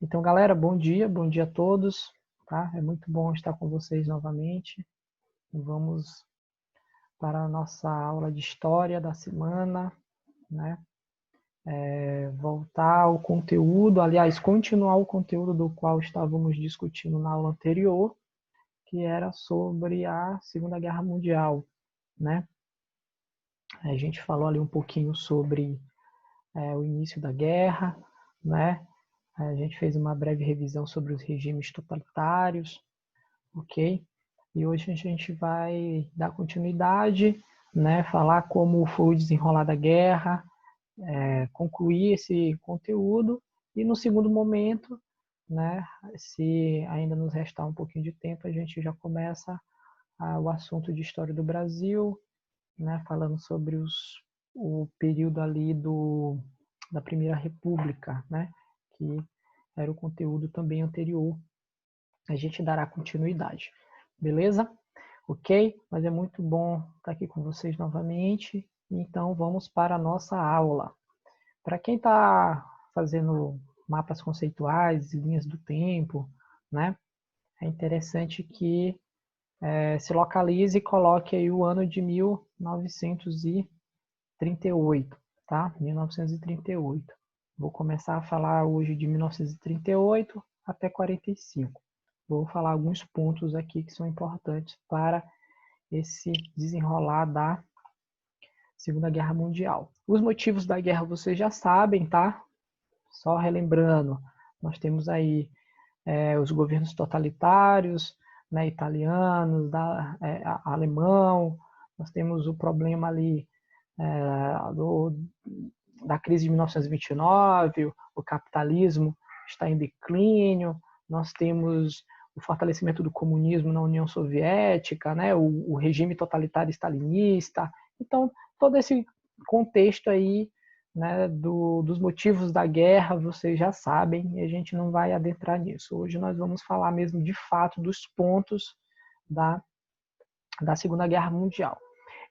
Então, galera, bom dia a todos, tá? É muito bom estar com vocês novamente. Vamos para a nossa aula de história da semana, né? Voltar ao conteúdo, aliás, continuar o conteúdo do qual estávamos discutindo na aula anterior, que era sobre a Segunda Guerra Mundial, né? A gente falou ali um pouquinho sobre o início da guerra, né? A gente fez uma breve revisão sobre os regimes totalitários, ok? E hoje a gente vai dar continuidade, né? Falar como foi o desenrolar da guerra, concluir esse conteúdo e no segundo momento, né? Se ainda nos restar um pouquinho de tempo, a gente já começa o assunto de história do Brasil, né? Falando sobre o período ali da Primeira República, né? Que era o conteúdo também anterior. A gente dará continuidade, beleza? Ok? Mas é muito bom estar aqui com vocês novamente. Então vamos para a nossa aula. Para quem está fazendo mapas conceituais, linhas do tempo, né? É interessante que se localize e coloque aí o ano de 1938, tá? 1938. Vou começar a falar hoje de 1938 até 45. Vou falar alguns pontos aqui que são importantes para esse desenrolar da Segunda Guerra Mundial. Os motivos da guerra vocês já sabem, tá? Só relembrando, nós temos aí os governos totalitários, né, italianos, alemão, nós temos o problema ali da crise de 1929, o capitalismo está em declínio, nós temos o fortalecimento do comunismo na União Soviética, né, o regime totalitário stalinista. Então, todo esse contexto aí, né, dos motivos da guerra, vocês já sabem, e a gente não vai adentrar nisso. Hoje nós vamos falar mesmo de fato dos pontos da Segunda Guerra Mundial.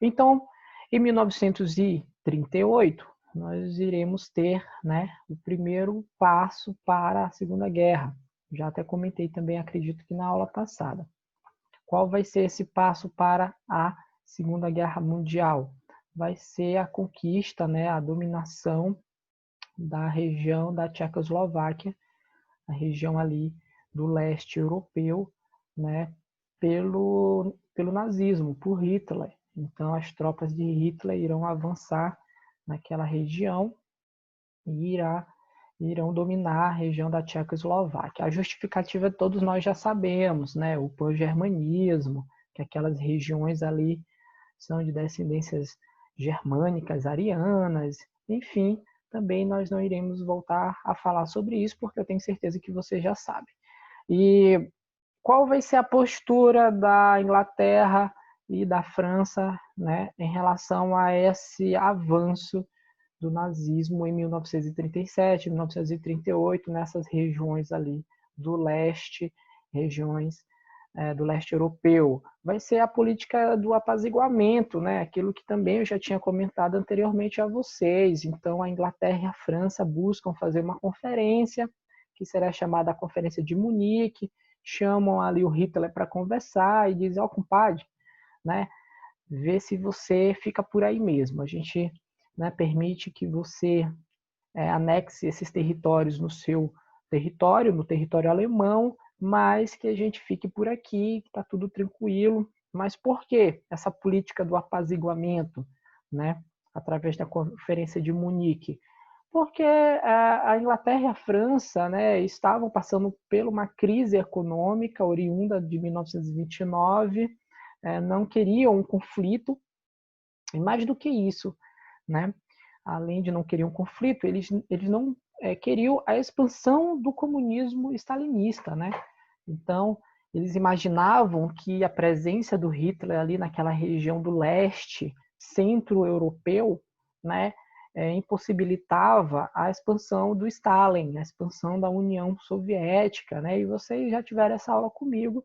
Então, em 1938, nós iremos ter, né, o primeiro passo para a Segunda Guerra. Já até comentei também, acredito que na aula passada. Qual vai ser esse passo para a Segunda Guerra Mundial? Vai ser a conquista, né, a dominação da região da Tchecoslováquia, a região ali do leste europeu, né, pelo nazismo, por Hitler. Então, as tropas de Hitler irão avançar naquela região e irão dominar a região da Tchecoslováquia. A justificativa todos nós já sabemos, né? O pan-germanismo, que aquelas regiões ali são de descendências germânicas, arianas, enfim, também nós não iremos voltar a falar sobre isso, porque eu tenho certeza que você já sabe. E qual vai ser a postura da Inglaterra e da França, né, em relação a esse avanço do nazismo em 1937, 1938, nessas regiões ali do leste, regiões do leste europeu? Vai ser a política do apaziguamento, né? Aquilo que também eu já tinha comentado anteriormente a vocês. Então, a Inglaterra e a França buscam fazer uma conferência, que será chamada a Conferência de Munique, chamam ali o Hitler para conversar e dizem, ó, compadre, né? Vê se você fica por aí mesmo. A gente, né, permite que você anexe esses territórios no seu território, no território alemão, mas que a gente fique por aqui, que está tudo tranquilo. Mas por que essa política do apaziguamento, né, através da Conferência de Munique? Porque a Inglaterra e a França, né, estavam passando por uma crise econômica oriunda de 1929, não queriam um conflito, e mais do que isso, né, além de não querer um conflito, eles não queriam a expansão do comunismo stalinista, né? Então, eles imaginavam que a presença do Hitler ali naquela região do leste, centro-europeu, né, impossibilitava a expansão do Stalin, a expansão da União Soviética, né? E vocês já tiveram essa aula comigo,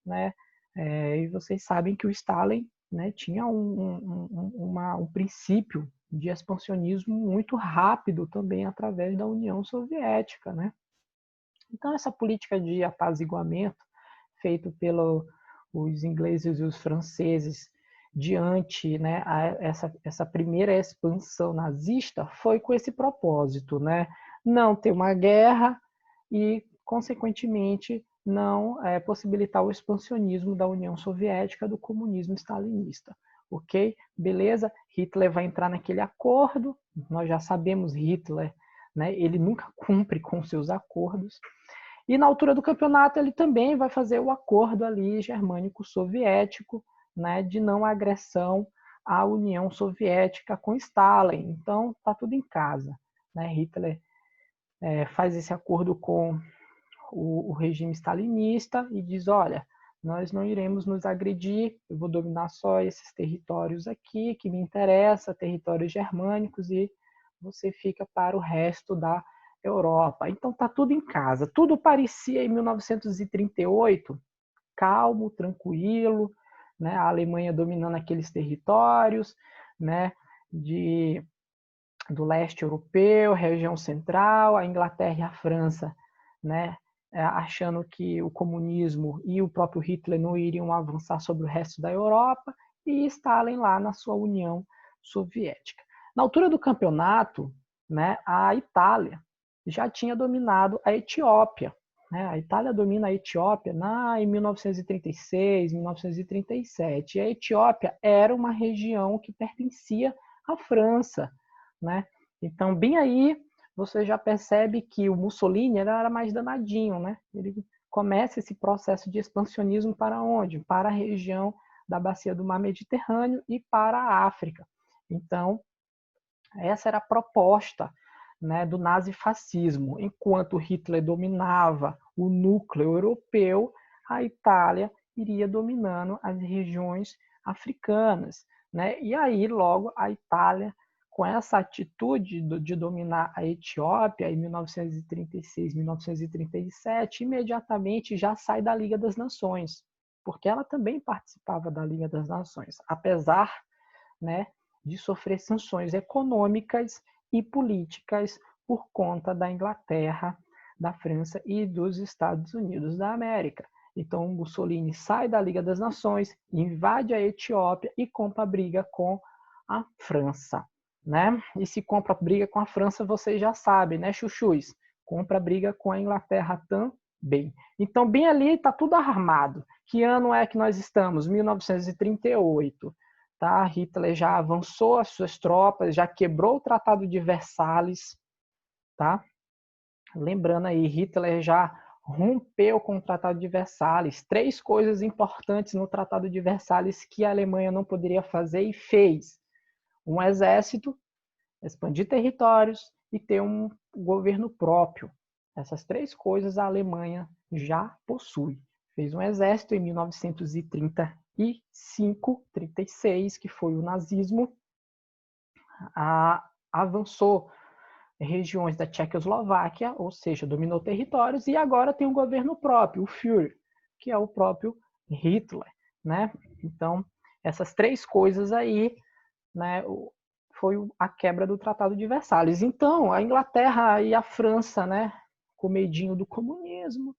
né? E vocês sabem que o Stalin, né, tinha um princípio de expansionismo muito rápido também através da União Soviética, né? Então, essa política de apaziguamento feito pelos ingleses e os franceses diante, né, essa primeira expansão nazista foi com esse propósito, né, não ter uma guerra e, consequentemente, não possibilitar o expansionismo da União Soviética, do comunismo stalinista. Ok? Beleza? Hitler vai entrar naquele acordo, nós já sabemos Hitler, né, ele nunca cumpre com seus acordos, e na altura do campeonato ele também vai fazer o acordo ali germânico-soviético, né, de não agressão à União Soviética com Stalin. Então tá tudo em casa, né? Hitler faz esse acordo com o regime stalinista e diz: olha, nós não iremos nos agredir, eu vou dominar só esses territórios aqui que me interessa, territórios germânicos, e você fica para o resto da Europa. Então tá tudo em casa. Tudo parecia em 1938 calmo, tranquilo, né? A Alemanha dominando aqueles territórios, né? Do leste europeu, região central, a Inglaterra e a França, né? Achando que o comunismo e o próprio Hitler não iriam avançar sobre o resto da Europa, e Stalin lá na sua União Soviética. Na altura do campeonato, né, a Itália já tinha dominado a Etiópia. Né? A Itália domina a Etiópia em 1936, 1937. E a Etiópia era uma região que pertencia à França. Né? Então, bem aí, você já percebe que o Mussolini era mais danadinho, né? Ele começa esse processo de expansionismo para onde? Para a região da bacia do Mar Mediterrâneo e para a África. Então, essa era a proposta, né, do nazifascismo. Enquanto Hitler dominava o núcleo europeu, a Itália iria dominando as regiões africanas. Né? E aí, logo, a Itália, com essa atitude de dominar a Etiópia em 1936, 1937, imediatamente já sai da Liga das Nações, porque ela também participava da Liga das Nações, apesar, né, de sofrer sanções econômicas e políticas por conta da Inglaterra, da França e dos Estados Unidos da América. Então, Mussolini sai da Liga das Nações, invade a Etiópia e compra briga com a França. Né? E se compra briga com a França, vocês já sabem, né, chuchus? Compra briga com a Inglaterra também. Então, bem ali está tudo armado. Que ano é que nós estamos? 1938. Tá? Hitler já avançou as suas tropas, já quebrou o Tratado de Versalhes. Tá? Lembrando aí, Hitler já rompeu com o Tratado de Versalhes. 3 coisas importantes no Tratado de Versalhes que a Alemanha não poderia fazer e fez. Um exército, expandir territórios e ter um governo próprio. Essas 3 coisas a Alemanha já possui. Fez um exército em 1935, 36, que foi o nazismo, avançou regiões da Tchecoslováquia, ou seja, dominou territórios, e agora tem um governo próprio, o Führer, que é o próprio Hitler. Né? Então, essas 3 coisas aí, né, foi a quebra do Tratado de Versalhes. Então, a Inglaterra e a França, né, com medinho do comunismo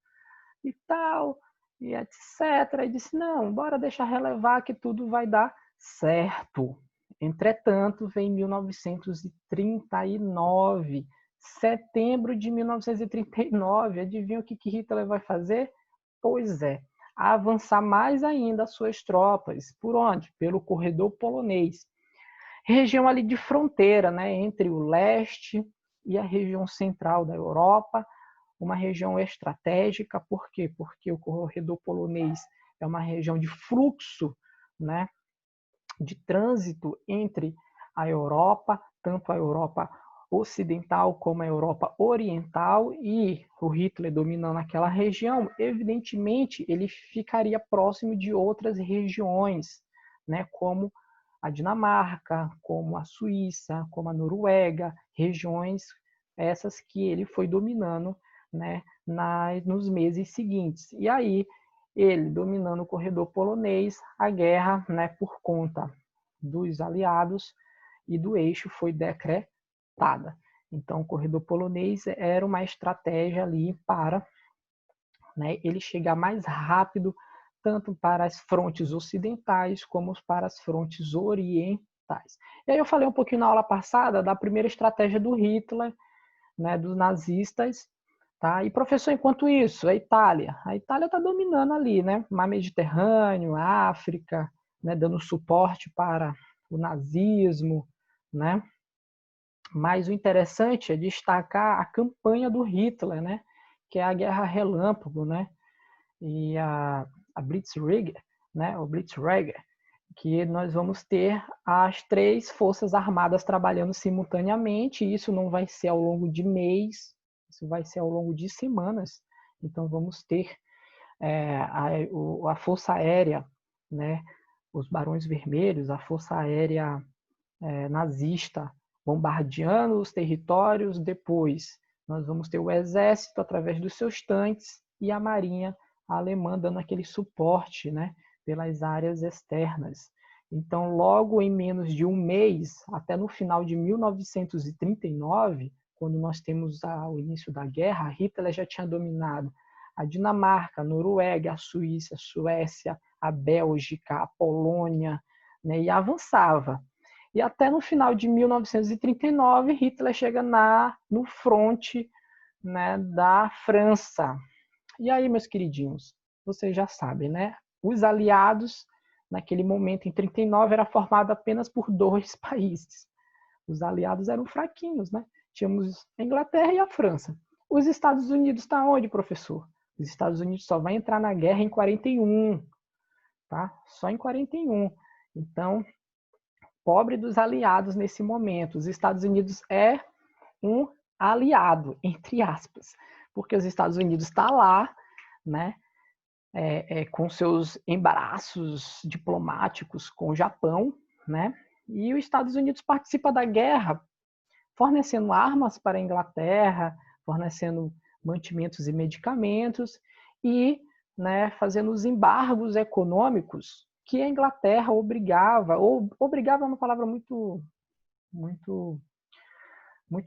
e tal, e etc., e disse, não, bora deixar relevar que tudo vai dar certo. Entretanto, vem 1939, setembro de 1939, adivinha o que Hitler vai fazer? Pois é, avançar mais ainda as suas tropas. Por onde? Pelo corredor polonês. Região ali de fronteira, né, entre o leste e a região central da Europa, uma região estratégica. Por quê? Porque o corredor polonês é uma região de fluxo, né, de trânsito entre a Europa, tanto a Europa ocidental como a Europa oriental, e o Hitler dominando aquela região, evidentemente ele ficaria próximo de outras regiões, né, como a Dinamarca, como a Suíça, como a Noruega, regiões essas que ele foi dominando, né, nos meses seguintes. E aí, ele dominando o corredor polonês, a guerra, né, por conta dos aliados e do eixo foi decretada. Então, o corredor polonês era uma estratégia ali para né, ele chegar mais rápido tanto para as frontes ocidentais como para as frontes orientais. E aí eu falei um pouquinho na aula passada da primeira estratégia do Hitler, né, dos nazistas, tá? E professor, enquanto isso, a Itália está dominando ali, né, Mar Mediterrâneo, África, né, dando suporte para o nazismo, né? Mas o interessante é destacar a campanha do Hitler, né, que é a Guerra Relâmpago, né? E a Blitzkrieg, né, o Blitzkrieg, que nós vamos ter as 3 forças armadas trabalhando simultaneamente, e isso não vai ser ao longo de mês, isso vai ser ao longo de semanas. Então vamos ter a Força Aérea, né, os Barões Vermelhos, a Força Aérea nazista bombardeando os territórios, depois nós vamos ter o exército através dos seus tanques e a marinha alemã dando aquele suporte, né, pelas áreas externas. Então, logo em menos de um mês, até no final de 1939, quando nós temos o início da guerra, Hitler já tinha dominado a Dinamarca, a Noruega, a Suíça, a Suécia, a Bélgica, a Polônia, né, e avançava. E até no final de 1939, Hitler chega no fronte, né, da França. E aí, meus queridinhos, vocês já sabem, né? Os aliados, naquele momento, em 39, era formado apenas por 2 países. Os aliados eram fraquinhos, né? Tínhamos a Inglaterra e a França. Os Estados Unidos está onde, professor? Os Estados Unidos só vai entrar na guerra em 41, tá? Só em 41. Então, pobre dos aliados nesse momento. Os Estados Unidos é um aliado, entre aspas, porque os Estados Unidos está lá, né, com seus embaraços diplomáticos com o Japão, né, e os Estados Unidos participa da guerra, fornecendo armas para a Inglaterra, fornecendo mantimentos e medicamentos e, né, fazendo os embargos econômicos que a Inglaterra obrigava, ou obrigava é uma palavra muito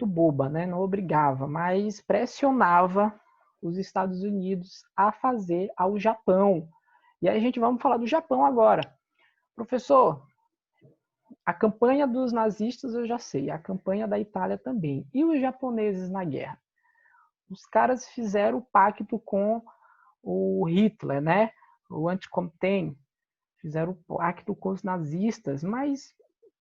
boba, né? Não obrigava, mas pressionava os Estados Unidos a fazer ao Japão. E aí a gente vamos falar do Japão agora. Professor, a campanha dos nazistas eu já sei, a campanha da Itália também. E os japoneses na guerra? Os caras fizeram o pacto com o Hitler, né? O Antikomten, fizeram o pacto com os nazistas, mas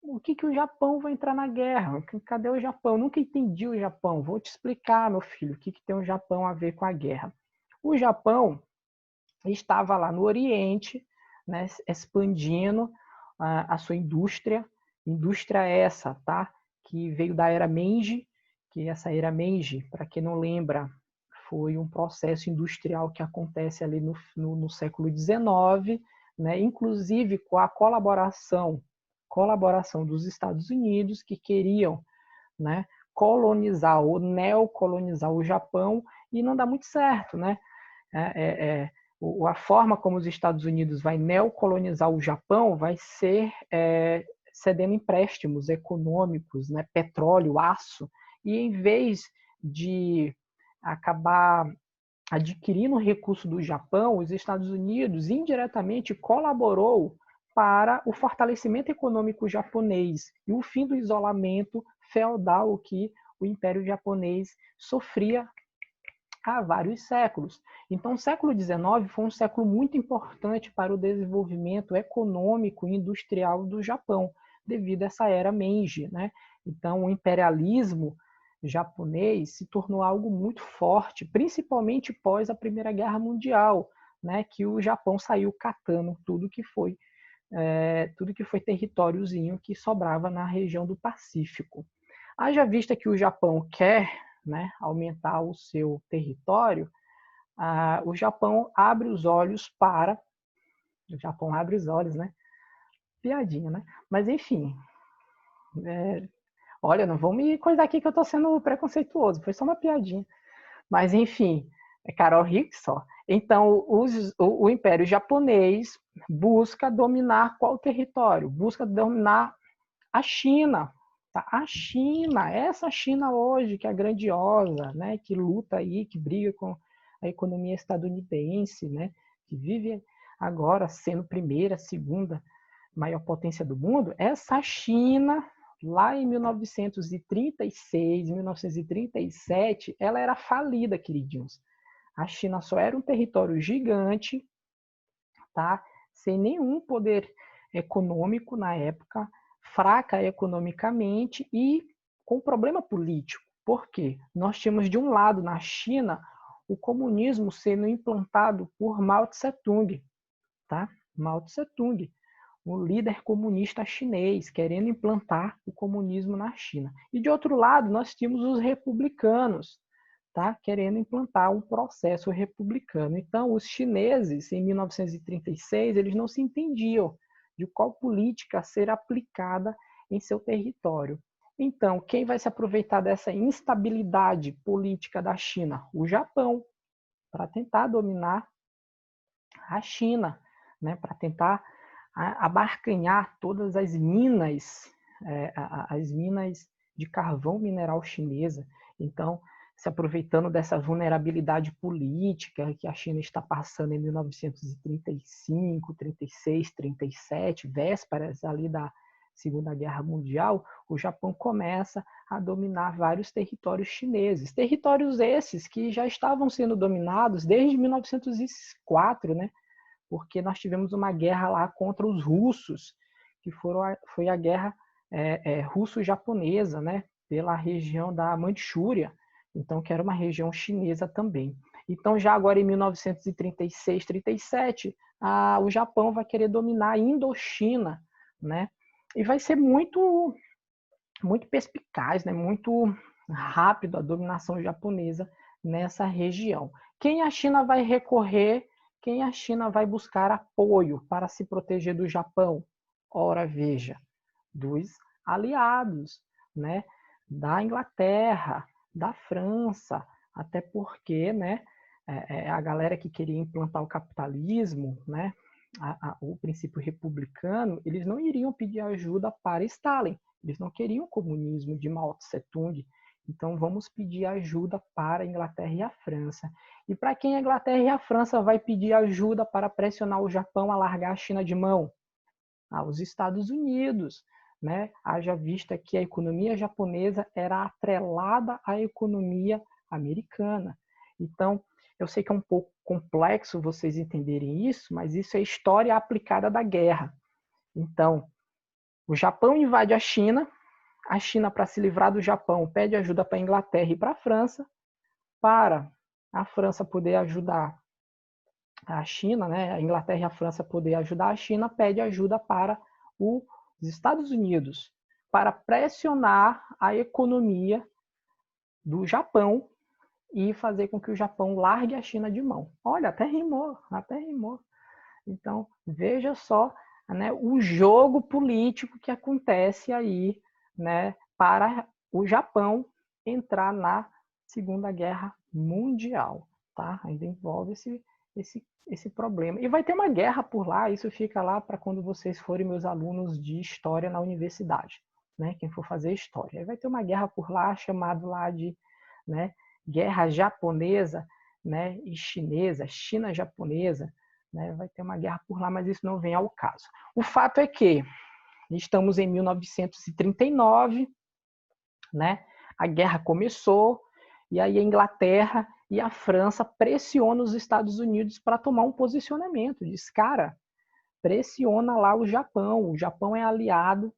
o que o Japão vai entrar na guerra? Cadê o Japão? Eu nunca entendi o Japão. Vou te explicar, meu filho, o que tem o Japão a ver com a guerra. O Japão estava lá no Oriente, né, expandindo a sua indústria essa, tá? Que veio da era Meiji, que essa era Meiji, para quem não lembra, foi um processo industrial que acontece ali no século XIX, né? Inclusive com a colaboração dos Estados Unidos, que queriam, né, colonizar ou neocolonizar o Japão, e não dá muito certo, né? A forma como os Estados Unidos vai neocolonizar o Japão vai ser cedendo empréstimos econômicos, né, petróleo, aço, e em vez de acabar adquirindo o recurso do Japão, os Estados Unidos indiretamente colaborou para o fortalecimento econômico japonês e o fim do isolamento feudal que o Império Japonês sofria há vários séculos. Então, o século XIX foi um século muito importante para o desenvolvimento econômico e industrial do Japão, devido a essa era Meiji, né? Então, o imperialismo japonês se tornou algo muito forte, principalmente pós a Primeira Guerra Mundial, né? Que o Japão saiu catando tudo que foi territóriozinho que sobrava na região do Pacífico. Haja vista que o Japão quer, né, aumentar o seu território, o Japão abre os olhos para... O Japão abre os olhos, né? Piadinha, né? Mas, enfim... Olha, não vou me coisar aqui que eu tô sendo preconceituoso. Foi só uma piadinha. Mas, enfim, é Carol Hicks só. Então, o Império Japonês busca dominar qual território? Busca dominar a China. Tá? A China, essa China hoje que é grandiosa, né? Que luta aí, que briga com a economia estadunidense, né, que vive agora sendo primeira, segunda maior potência do mundo, essa China, lá em 1936, 1937, ela era falida, queridinhos. A China só era um território gigante, tá? Sem nenhum poder econômico na época, fraca economicamente e com problema político. Por quê? Nós tínhamos de um lado na China o comunismo sendo implantado por Mao Tse-tung, tá? Mao Tse-tung, o líder comunista chinês, querendo implantar o comunismo na China. E de outro lado, nós tínhamos os republicanos, tá? Querendo implantar um processo republicano. Então, os chineses, em 1936, eles não se entendiam de qual política ser aplicada em seu território. Então, quem vai se aproveitar dessa instabilidade política da China? O Japão, para tentar dominar a China, né? Para tentar abarcanhar todas as minas de carvão mineral chinesa. Então, se aproveitando dessa vulnerabilidade política que a China está passando em 1935, 36, 37, vésperas ali da Segunda Guerra Mundial, o Japão começa a dominar vários territórios chineses. Territórios esses que já estavam sendo dominados desde 1904, né? Porque nós tivemos uma guerra lá contra os russos, que foi a guerra russo-japonesa, né? Pela região da Manchúria, então que era uma região chinesa também. Então já agora em 1936, 37, o Japão vai querer dominar a Indochina, né? E vai ser muito perspicaz, né? Muito rápido a dominação japonesa nessa região. Quem a China vai recorrer? Quem a China vai buscar apoio para se proteger do Japão? Ora, veja, dos aliados, né? Da Inglaterra, da França, até porque, né? A galera que queria implantar o capitalismo, né? O princípio republicano, eles não iriam pedir ajuda para Stalin. Eles não queriam o comunismo de Mao Tse-tung. Então, vamos pedir ajuda para a Inglaterra e a França. E para quem a Inglaterra e a França vai pedir ajuda para pressionar o Japão a largar a China de mão? Os Estados Unidos, né? Haja vista que a economia japonesa era atrelada à economia americana. Então, eu sei que é um pouco complexo vocês entenderem isso, mas isso é história aplicada da guerra. Então, o Japão invade a China, para se livrar do Japão, pede ajuda para a Inglaterra e para a França, para a França poder ajudar a China, né? A Inglaterra e a França poder ajudar a China, pede ajuda para os Estados Unidos, para pressionar a economia do Japão e fazer com que o Japão largue a China de mão. Olha, até rimou, até rimou. Então, veja só, né, o jogo político que acontece aí, né, para o Japão entrar na Segunda Guerra Mundial, tá? Ainda envolve esse problema. E vai ter uma guerra por lá, isso fica lá para quando vocês forem meus alunos de história na universidade, né? Quem for fazer história. Aí vai ter uma guerra por lá, chamado lá de, né, Guerra Japonesa, né, e Chinesa, China Japonesa, né? Vai ter uma guerra por lá, mas isso não vem ao caso. O fato é que estamos em 1939, né? A guerra começou, e aí a Inglaterra e a França pressionam os Estados Unidos para tomar um posicionamento. Diz, cara, pressiona lá o Japão é aliado,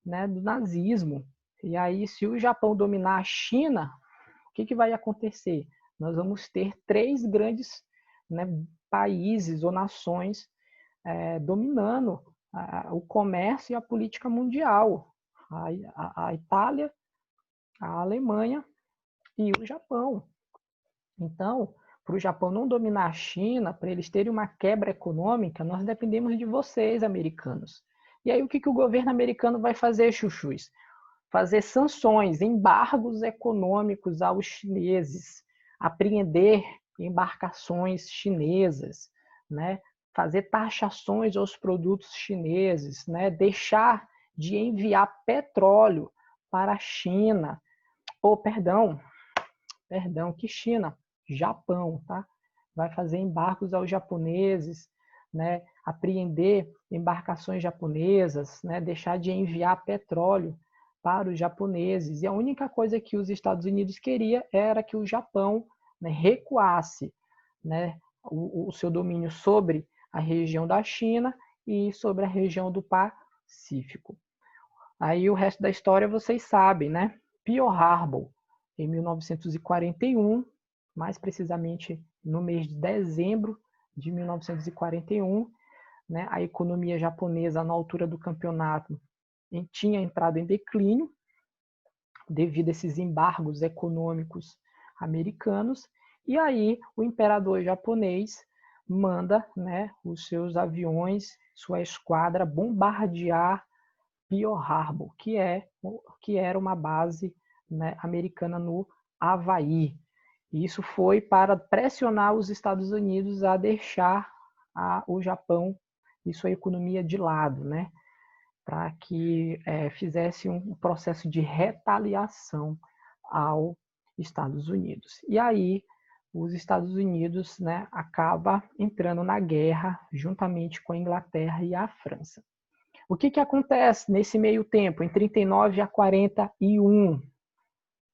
né, do nazismo. E aí, se o Japão dominar a China, o que vai acontecer? Nós vamos ter 3 grandes, né, países ou nações dominando o comércio e a política mundial. A Itália, a Alemanha e o Japão. Então, para o Japão não dominar a China, para eles terem uma quebra econômica, nós dependemos de vocês, americanos. E aí o que o governo americano vai fazer, chuchus? Fazer sanções, embargos econômicos aos chineses, apreender embarcações chinesas, né? Fazer taxações aos produtos chineses, né? Deixar de enviar petróleo para a China. Perdão, que China? Japão, tá? vai fazer embargos aos japoneses, né, apreender embarcações japonesas, né, deixar de enviar petróleo para os japoneses. E a única coisa que os Estados Unidos queria era que o Japão, né, recuasse, né, o seu domínio sobre a região da China e sobre a região do Pacífico. Aí o resto da história vocês sabem, né? Pearl Harbor, em 1941, mais precisamente no mês de dezembro de 1941, né? A economia japonesa, na altura do campeonato, tinha entrado em declínio devido a esses embargos econômicos americanos, e aí o imperador japonês manda, né, os seus aviões, sua esquadra bombardear Pearl Harbor, que era uma base, né, americana no Havaí. E isso foi para pressionar os Estados Unidos a deixar o Japão e sua economia de lado, né, para que fizesse um processo de retaliação aos Estados Unidos. E aí os Estados Unidos, né, acaba entrando na guerra juntamente com a Inglaterra e a França. O que acontece nesse meio tempo, em 39 a 41?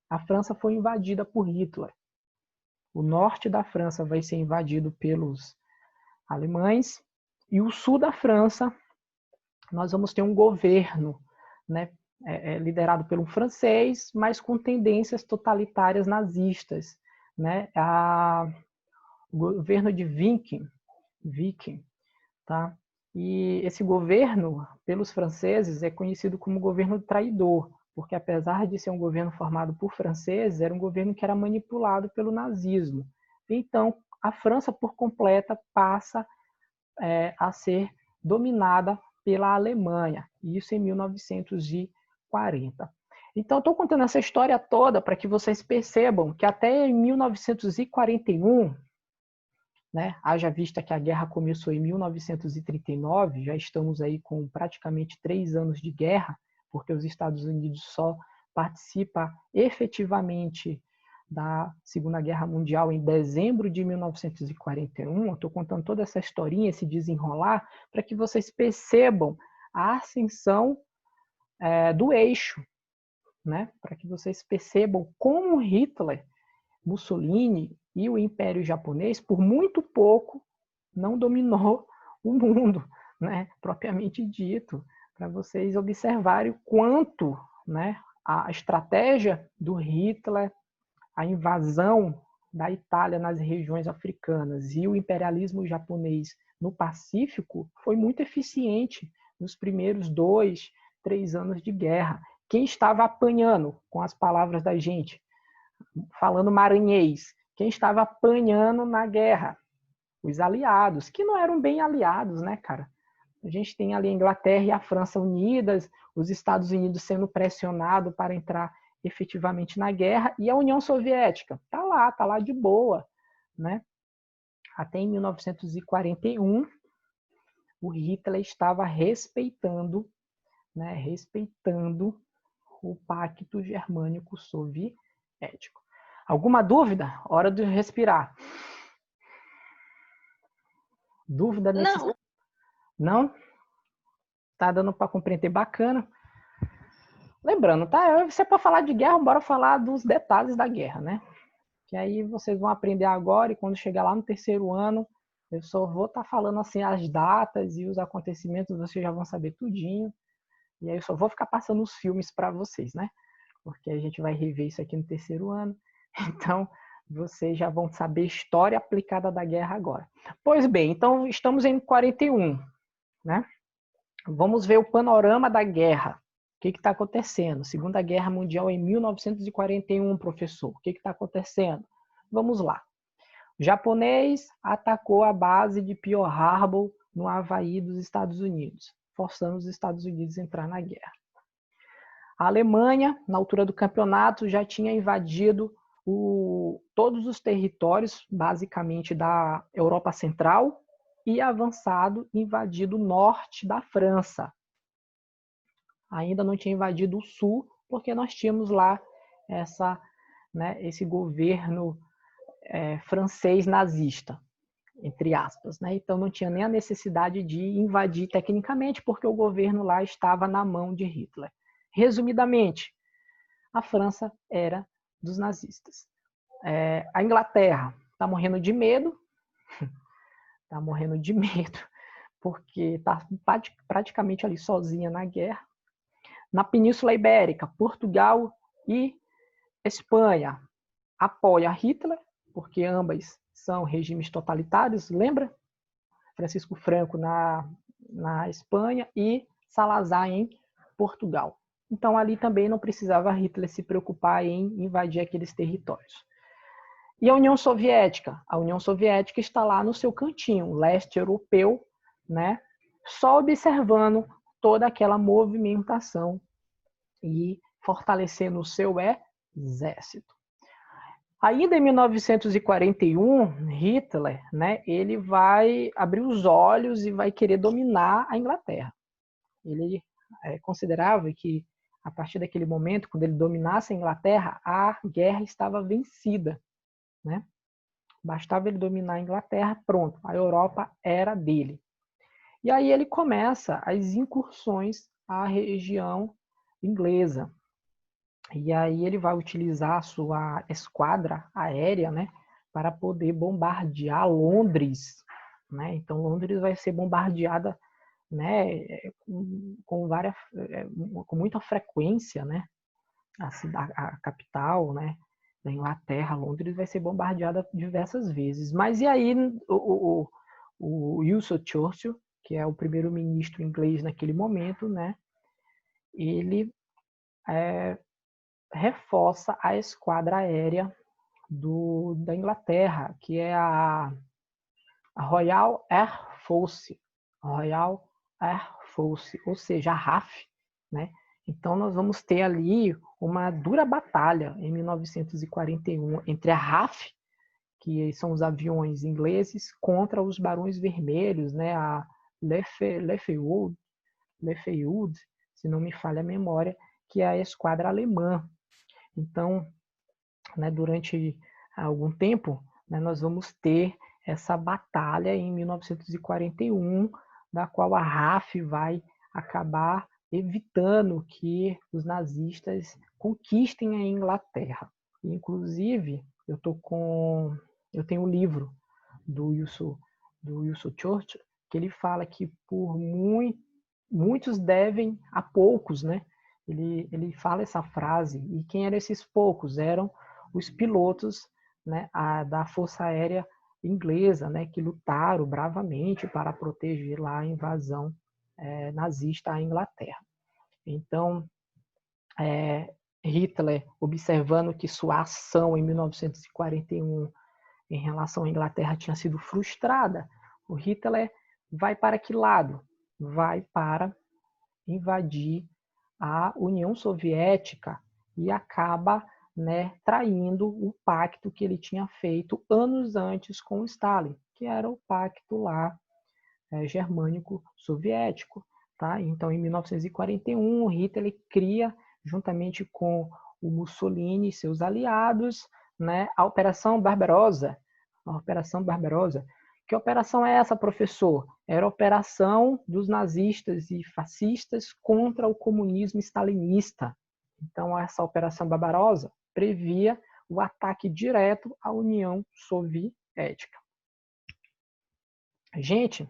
A França foi invadida por Hitler. O norte da França vai ser invadido pelos alemães e o sul da França nós vamos ter um governo, né, liderado por um francês, mas com tendências totalitárias nazistas, né? O governo de Viking, tá? E esse governo, pelos franceses, é conhecido como governo traidor, porque apesar de ser um governo formado por franceses, era um governo que era manipulado pelo nazismo. Então, a França, por completa, passa a ser dominada pela Alemanha, isso em 1940. Então, estou contando essa história toda para que vocês percebam que até em 1941, né, haja vista que a guerra começou em 1939, já estamos aí com praticamente 3 anos de guerra, porque os Estados Unidos só participa efetivamente da Segunda Guerra Mundial em dezembro de 1941. Eu estou contando toda essa historinha, esse desenrolar, para que vocês percebam a ascensão do eixo, né? Para que vocês percebam como Hitler, Mussolini e o Império Japonês, por muito pouco, não dominou o mundo, né? Propriamente dito, para vocês observarem o quanto, né, a estratégia do Hitler, a invasão da Itália nas regiões africanas e o imperialismo japonês no Pacífico foi muito eficiente nos primeiros 2, 3 anos de guerra. Quem estava apanhando, com as palavras da gente, falando maranhês, quem estava apanhando na guerra? Os aliados, que não eram bem aliados, né, cara? A gente tem ali a Inglaterra e a França unidas, os Estados Unidos sendo pressionados para entrar efetivamente na guerra, e a União Soviética tá lá de boa, né? Até em 1941, o Hitler estava respeitando, né, respeitando o Pacto Germânico Soviético. Alguma dúvida? Hora de respirar. Dúvida nesse... Não. Não? Tá dando para compreender bacana. Lembrando, tá? Se é para falar de guerra, bora falar dos detalhes da guerra, né? Que aí vocês vão aprender agora e quando chegar lá no terceiro ano, eu só vou estar falando assim as datas e os acontecimentos, vocês já vão saber tudinho. E aí eu só vou ficar passando os filmes para vocês, né? Porque a gente vai rever isso aqui no terceiro ano. Então, vocês já vão saber história aplicada da guerra agora. Pois bem, então estamos em 41, né? Vamos ver o panorama da guerra. O que está acontecendo? Segunda Guerra Mundial em 1941, professor. O que está acontecendo? Vamos lá. O japonês atacou a base de Pearl Harbor, no Havaí dos Estados Unidos, forçando os Estados Unidos a entrar na guerra. A Alemanha, na altura do campeonato, já tinha invadido todos os territórios, basicamente, da Europa Central e avançado, invadido o norte da França. Ainda não tinha invadido o sul, porque nós tínhamos lá esse governo francês nazista. entre aspas, né? Então não tinha nem a necessidade de invadir tecnicamente, porque o governo lá estava na mão de Hitler. Resumidamente, a França era dos nazistas. A Inglaterra está morrendo de medo, porque está praticamente ali sozinha na guerra. Na Península Ibérica, Portugal e Espanha apoiam Hitler, porque ambas são regimes totalitários, lembra? Francisco Franco na Espanha e Salazar em Portugal. Então ali também não precisava Hitler se preocupar em invadir aqueles territórios. E a União Soviética? A União Soviética está lá no seu cantinho, leste europeu, né? Só observando toda aquela movimentação e fortalecendo o seu exército. Ainda em 1941, Hitler, né, ele vai abrir os olhos e vai querer dominar a Inglaterra. Ele considerava que, a partir daquele momento, quando ele dominasse a Inglaterra, a guerra estava vencida, né? Bastava ele dominar a Inglaterra, pronto, a Europa era dele. E aí ele começa as incursões à região inglesa. E aí ele vai utilizar a sua esquadra aérea, né, para poder bombardear Londres, né? Então Londres vai ser bombardeada, né, com muita frequência, né? A capital, né, da Inglaterra, Londres, vai ser bombardeada diversas vezes. Mas e aí o Winston Churchill, que é o primeiro-ministro inglês naquele momento, né, ele reforça a esquadra aérea da Inglaterra, que é a Royal Air Force, ou seja, a RAF, né? Então nós vamos ter ali uma dura batalha em 1941 entre a RAF, que são os aviões ingleses, contra os Barões Vermelhos, né? A Lefebvre, se não me falha a memória, que é a esquadra alemã. Então, né, durante algum tempo, né, nós vamos ter essa batalha em 1941, da qual a RAF vai acabar evitando que os nazistas conquistem a Inglaterra. Inclusive, eu tenho um livro do Winston Churchill, que ele fala que muitos devem a poucos, né? Ele fala essa frase, e quem eram esses poucos? Eram os pilotos, né, da Força Aérea Inglesa, né, que lutaram bravamente para proteger lá a invasão nazista à Inglaterra. Então, Hitler, observando que sua ação em 1941 em relação à Inglaterra tinha sido frustrada, o Hitler vai para que lado? Vai para invadir a União Soviética e acaba, né, traindo o pacto que ele tinha feito anos antes com Stalin, que era o pacto lá germânico-soviético. Tá? Então, em 1941, Hitler cria, juntamente com o Mussolini e seus aliados, né, a Operação Barbarossa. Que operação é essa, professor? Era a operação dos nazistas e fascistas contra o comunismo stalinista. Então, essa Operação Barbarossa previa o ataque direto à União Soviética. Gente,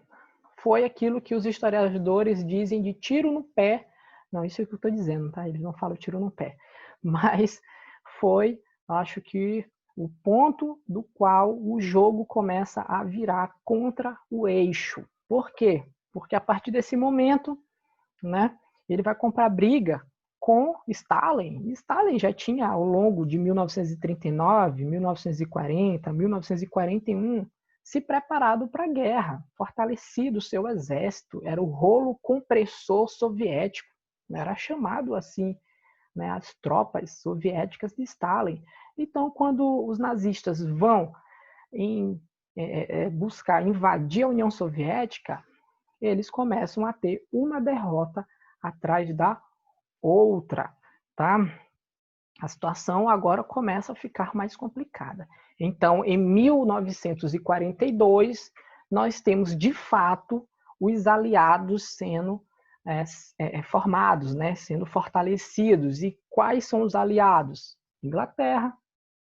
foi aquilo que os historiadores dizem de tiro no pé. Não, isso é o que eu estou dizendo, tá? Eles não falam tiro no pé. Mas foi, acho que, o ponto do qual o jogo começa a virar contra o eixo. Por quê? Porque a partir desse momento, né, ele vai comprar briga com Stalin. Stalin já tinha, ao longo de 1939, 1940, 1941, se preparado para a guerra, fortalecido o seu exército, era o rolo compressor soviético, era chamado assim, né, as tropas soviéticas de Stalin. Então, quando os nazistas vão buscar invadir a União Soviética, eles começam a ter uma derrota atrás da outra, tá? A situação agora começa a ficar mais complicada. Então, em 1942, nós temos, de fato, os aliados sendo formados, né, sendo fortalecidos. E quais são os aliados? Inglaterra,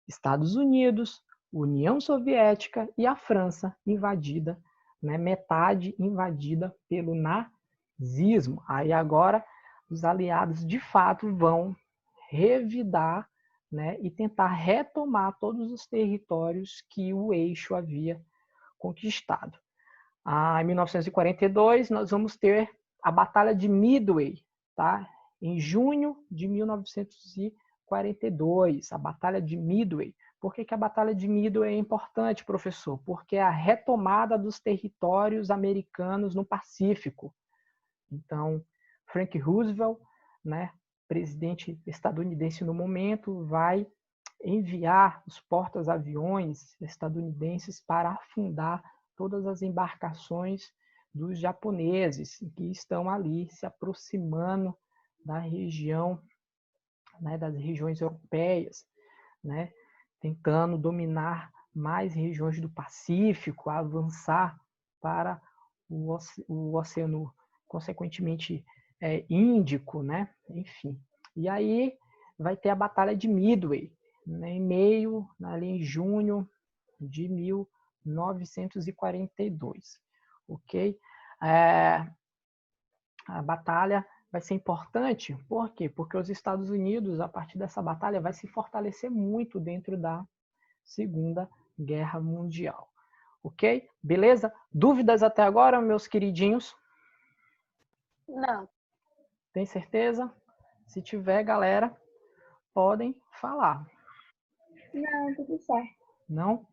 Estados Unidos, União Soviética e a França invadida, né, metade invadida pelo nazismo. Aí agora os aliados de fato vão revidar, né, e tentar retomar todos os territórios que o eixo havia conquistado. Em 1942 nós vamos ter a Batalha de Midway, tá? Em junho de 1942, a Batalha de Midway. Por que a Batalha de Midway é importante, professor? Porque é a retomada dos territórios americanos no Pacífico. Então, Frank Roosevelt, né, presidente estadunidense no momento, vai enviar os porta-aviões estadunidenses para afundar todas as embarcações dos japoneses que estão ali se aproximando da região, né, das regiões europeias, né, tentando dominar mais regiões do Pacífico, avançar para o oceano, consequentemente, Índico, né? Enfim. E aí vai ter a Batalha de Midway, né, ali em junho de 1942, ok? A batalha vai ser importante, por quê? Porque os Estados Unidos, a partir dessa batalha, vai se fortalecer muito dentro da Segunda Guerra Mundial, ok? Beleza? Dúvidas até agora, meus queridinhos? Não. Tem certeza? Se tiver, galera, podem falar. Não, tudo certo. Não?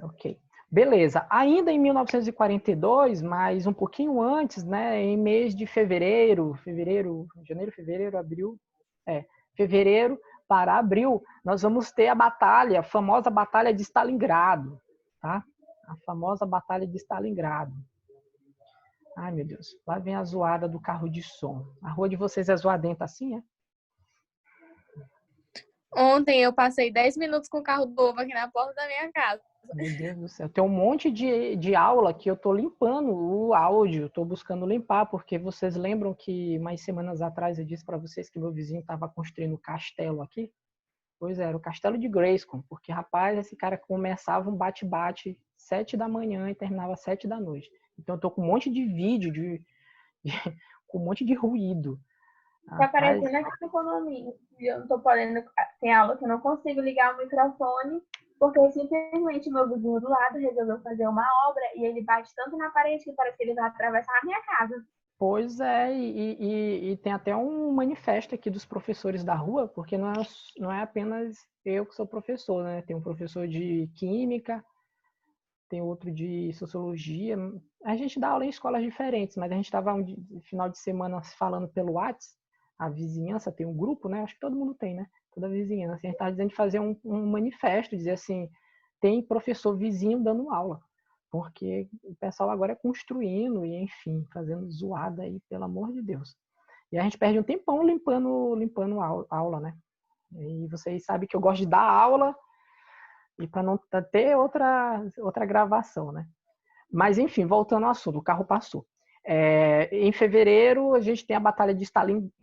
Ok. Beleza. Ainda em 1942, mas um pouquinho antes, né, em mês de janeiro, fevereiro, abril, fevereiro para abril, nós vamos ter a famosa Batalha de Stalingrado, tá? A famosa Batalha de Stalingrado. Ai, meu Deus, lá vem a zoada do carro de som. A rua de vocês é zoadenta assim, é? Ontem eu passei 10 minutos com o carro do ovo aqui na porta da minha casa. Meu Deus do céu. Tem um monte de aula que eu tô limpando o áudio, tô buscando limpar, porque vocês lembram que mais semanas atrás eu disse para vocês que meu vizinho estava construindo um castelo aqui? Pois é, era o castelo de Grayskull, porque, rapaz, esse cara começava um bate-bate 7 da manhã e terminava 7 da noite. Então eu tô com um monte de vídeo, com um monte de ruído. Tá Rapaz, aparecendo aqui no condomínio. Eu não tô podendo. Tem aula que eu não consigo ligar o microfone, porque simplesmente meu vizinho do lado resolveu fazer uma obra e ele bate tanto na parede que parece que ele vai atravessar a minha casa. pois é, e tem até um manifesto aqui dos professores da rua, porque não é apenas eu que sou professor, né? Tem um professor de química, tem outro de sociologia. A gente dá aula em escolas diferentes, mas a gente estava no final de semana falando pelo WhatsApp, a vizinhança tem um grupo, né? Acho que todo mundo tem, né? Toda a vizinhança. A gente estava dizendo de fazer um manifesto, dizer assim, tem professor vizinho dando aula, porque o pessoal agora é construindo e, enfim, fazendo zoada aí, pelo amor de Deus. E a gente perde um tempão limpando aula, né? E vocês sabem que eu gosto de dar aula e para não ter outra gravação, né? Mas, enfim, voltando ao assunto, o carro passou. Em fevereiro, a gente tem a Batalha de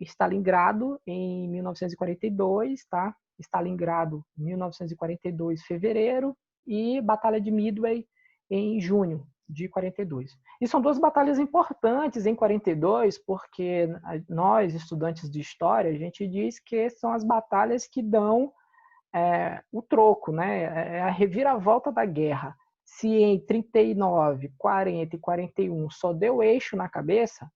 Stalingrado, em 1942, tá? Stalingrado, 1942, fevereiro, e Batalha de Midway, em junho de 42. E são duas batalhas importantes em 42, porque nós, estudantes de história, a gente diz que são as batalhas que dão o troco, né? É a reviravolta da guerra. Se em 39, 40 e 41 só deu eixo na cabeça,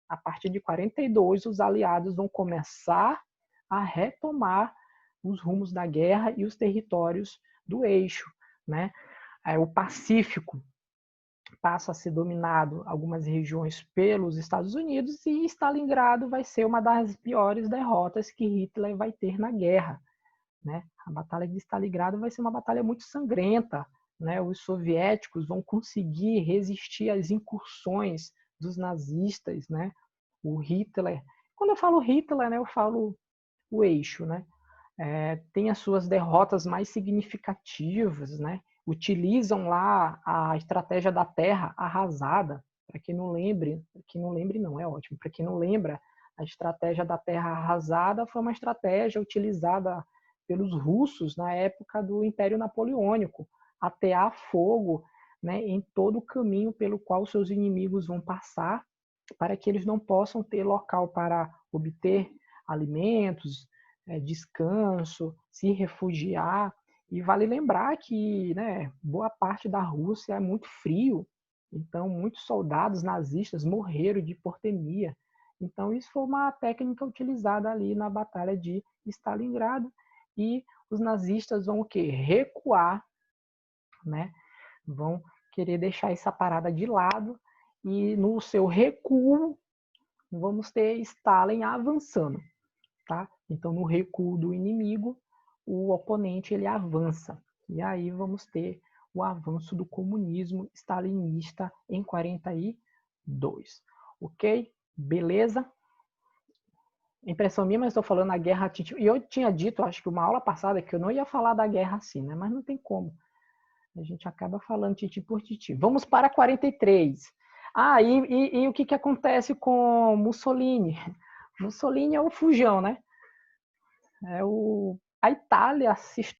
a partir de 42 os aliados vão começar a retomar os rumos da guerra e os territórios do eixo, né? O Pacífico passa a ser dominado algumas regiões pelos Estados Unidos e Stalingrado vai ser uma das piores derrotas que Hitler vai ter na guerra, né? A Batalha de Stalingrado vai ser uma batalha muito sangrenta, né? Os soviéticos vão conseguir resistir às incursões dos nazistas, né? O Hitler, quando eu falo Hitler, né, eu falo o eixo, né? tem as suas derrotas mais significativas, né? Utilizam lá a estratégia da terra arrasada. Para quem não lembre não, é ótimo. Para quem não lembra, a estratégia da terra arrasada foi uma estratégia utilizada pelos russos na época do Império Napoleônico, atear fogo, né, em todo o caminho pelo qual seus inimigos vão passar, para que eles não possam ter local para obter alimentos, descanso, se refugiar. E vale lembrar que, né, boa parte da Rússia é muito frio, então muitos soldados nazistas morreram de hipotermia. Então isso foi uma técnica utilizada ali na Batalha de Stalingrado, e os nazistas vão o quê? Recuar, né? Vão querer deixar essa parada de lado, e no seu recuo vamos ter Stalin avançando, tá? Então no recuo do inimigo, o oponente ele avança, e aí vamos ter o avanço do comunismo stalinista em 42. Ok? Beleza? Impressão minha, mas estou falando a guerra. E eu tinha dito, acho que uma aula passada, que eu não ia falar da guerra assim, né? Mas não tem como. A gente acaba falando titi por titi. Vamos para 43. E o que acontece com Mussolini? Mussolini é o fujão, né? A Itália se